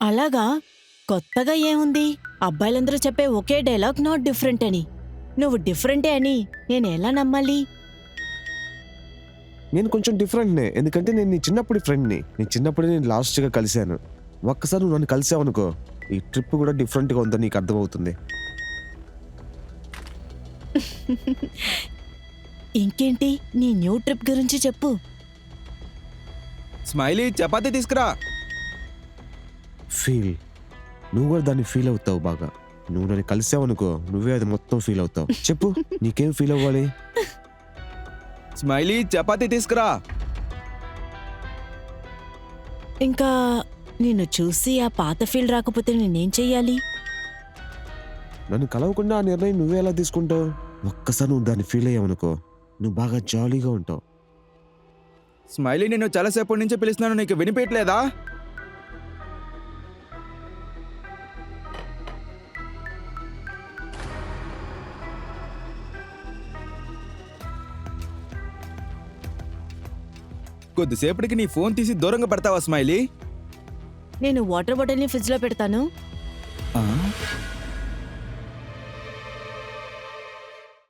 అలాగా? కొత్తగా ఏముంది? అబ్బాయిలందరూ చెప్పే ఒకే డైలాగ్ నాట్ డిఫరెంట్ అని. నువ్వు డిఫరెంటే అని నేనెలా నమ్మాలి? నేను కొంచెం డిఫరెంట్‌నే. ఎందుకంటే నేను నీ చిన్నప్పటి ఫ్రెండ్‌ని. నీ చిన్నప్పుడే నేను లాస్ట్‌గా కలిసాను. ఒక్కసారి నువ్వు నన్ను కలిసావనుకో, ఈ ట్రిప్ కూడా డిఫరెంట్‌గా ఉందని నీకు అర్థమవుతుంది. ఇంకేంటి? నీ న్యూ ట్రిప్ గురించి చెప్పు. స్మైలీ చపాతీ తీసుకురా. ఫీల్. నువ్వు కూడా దాన్ని ఫీల్ అవుతావు బాగా. నువ్వు నన్ను కలిసావనుకో, నువ్వే అది మొత్తం ఫీల్ అవుతావు. చెప్పు, నీకేం ఫీల్ అవ్వాలి? స్మైలీ చపాతీ తీసుకురా. ఇంకా నిన్ను చూసి ఆ పాత ఫీల్ రాకపోతే నేనేం చెయ్యాలి? నన్ను కలవకుండా ఆ నిర్ణయం నువ్వే ఎలా తీసుకుంటావు? ఒక్కసారి నువ్వు దాన్ని ఫీల్ అయ్యావనుకో, నువ్వు బాగా జాలీగా ఉంటావు. స్మైలీ నేను చాలాసేపటి నుంచి పిలుస్తున్నాను, నీకు వినిపించట్లేదా? కొద్దిసేపటికి నీ ఫోన్ తీసి దూరంగా పెడతావా స్మైలీ? నేను వాటర్ బాటిల్ని ఫ్రిడ్జ్లో పెడతాను. ఆ?